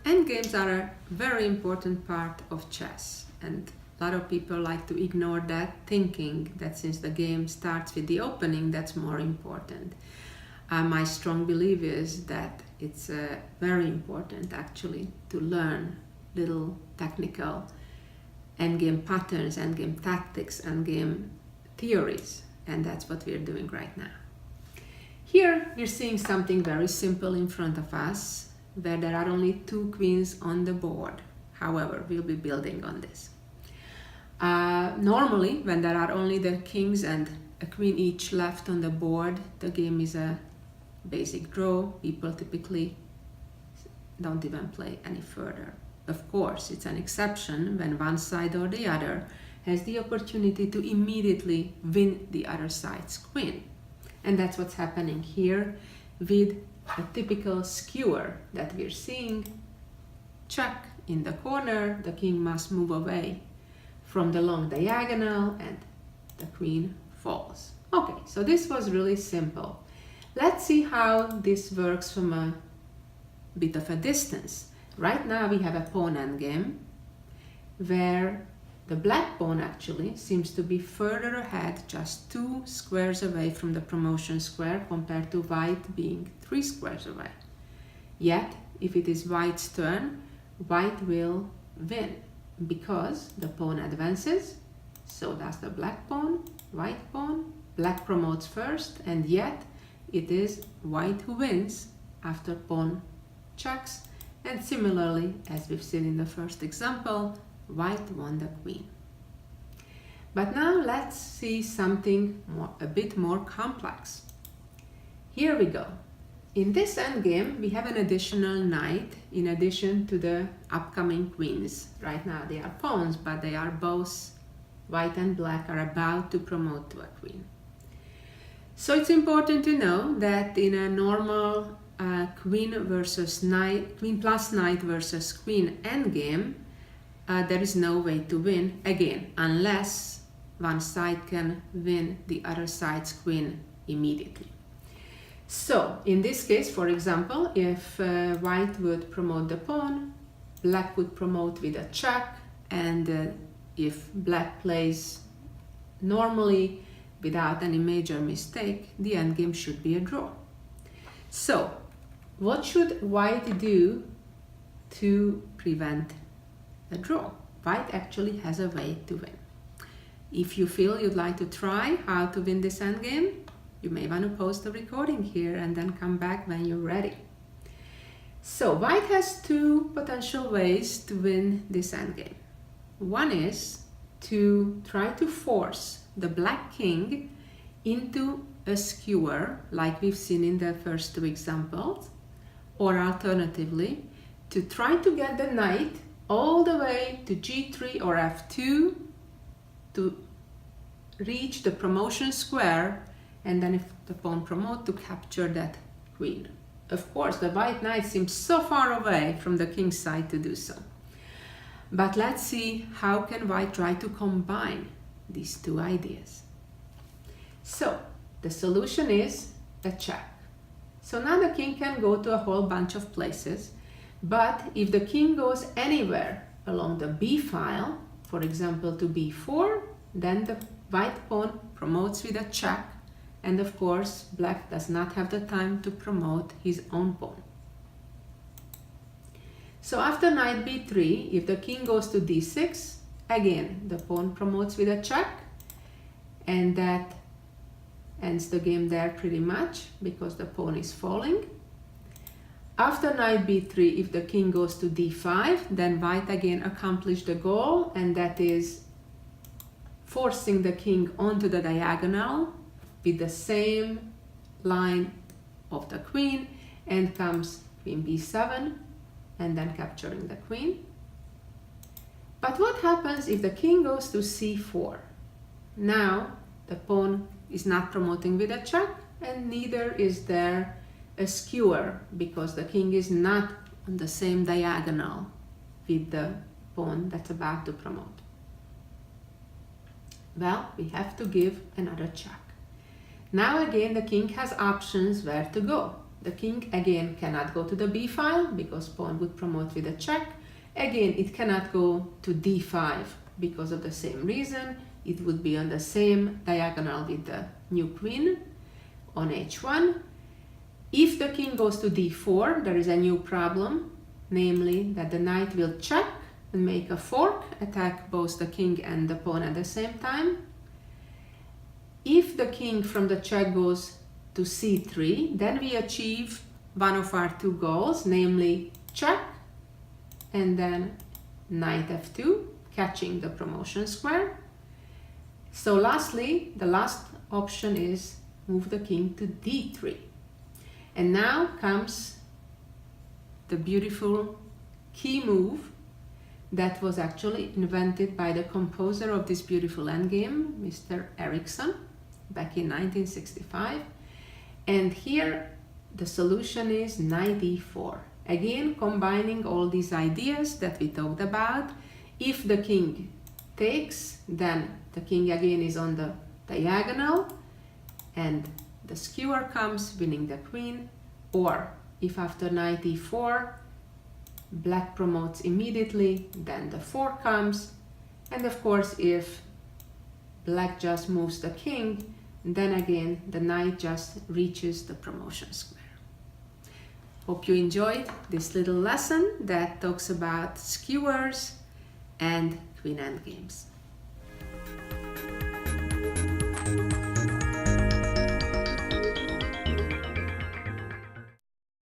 Endgames are a very important part of chess, and a lot of people like to ignore that, thinking that since the game starts with the opening, that's more important. My strong belief is that it's very important actually to learn little technical endgame patterns, endgame tactics, endgame theories, and that's what we're doing right now. Here we're seeing something very simple in front of us, where there are only 2 queens on the board. However, we'll be building on this. Normally, when there are only the kings and a queen each left on the board, the game is a basic draw. People typically don't even play any further. Of course, it's an exception when one side or the other has the opportunity to immediately win the other side's queen. And that's what's happening here with a typical skewer that we're seeing. Check in the corner, the king must move away from the long diagonal and the queen falls. Okay, so this was really simple. Let's see how this works from a bit of a distance. Right now we have a pawn endgame where the black pawn actually seems to be further ahead, just 2 squares away from the promotion square, compared to white being 3 squares away. Yet, if it is white's turn, white will win because the pawn advances, so does the black pawn, white pawn, black promotes first, and yet it is white who wins after pawn checks, and similarly, as we've seen in the first example, white won the queen. But now let's see something a bit more complex. Here we go. In this endgame, we have an additional knight in addition to the upcoming queens. Right now they are pawns, but they are both, white and black, are about to promote to a queen. So it's important to know that in a normal queen versus knight, queen plus knight versus queen endgame, there is no way to win, again, unless one side can win the other side's queen immediately. So, in this case, for example, if white would promote the pawn, black would promote with a check, and if black plays normally without any major mistake, the endgame should be a draw. So, what should white do to prevent a draw? White actually has a way to win. If you feel you'd like to try how to win this endgame, you may want to pause the recording here and then come back when you're ready. So white has 2 potential ways to win this endgame. One is to try to force the black king into a skewer, like we've seen in the first 2 examples, or alternatively, to try to get the knight all the way to g3 or f2 to reach the promotion square, and then if the pawn promote, to capture that queen. Of course, the white knight seems so far away from the king's side to do so. But let's see how can white try to combine these 2 ideas. So the solution is a check. So now the king can go to a whole bunch of places, but if the king goes anywhere along the b file, for example to b4, then the white pawn promotes with a check, and of course black does not have the time to promote his own pawn. So after knight b3, if the king goes to d6, again the pawn promotes with a check, and that ends the game there pretty much because the pawn is falling. After knight b3, if the king goes to d5, then white again accomplished the goal, and that is forcing the king onto the diagonal with the same line of the queen, and comes queen b7, and then capturing the queen. But what happens if the king goes to c4? Now the pawn is not promoting with a check, and neither is there a skewer, because the king is not on the same diagonal with the pawn that's about to promote. Well, we have to give another check. Now again, the king has options where to go. The king again cannot go to the b file because pawn would promote with a check. Again, it cannot go to d5 because of the same reason. It would be on the same diagonal with the new queen on h1. If the king goes to d4, there is a new problem, namely that the knight will check and make a fork, attack both the king and the pawn at the same time. If the king from the check goes to c3, then we achieve one of our two goals, namely check and then knight f2, catching the promotion square. So lastly, the last option is move the king to d3. And now comes the beautiful key move that was actually invented by the composer of this beautiful endgame, Mr. Ericsson, back in 1965. And here the solution is knight e4. Again, combining all these ideas that we talked about. If the king takes, then the king again is on the diagonal and the skewer comes, winning the queen. Or if after knight e4, black promotes immediately, then the fork comes. And of course, if black just moves the king, then again the knight just reaches the promotion square. Hope you enjoyed this little lesson that talks about skewers and queen endgames.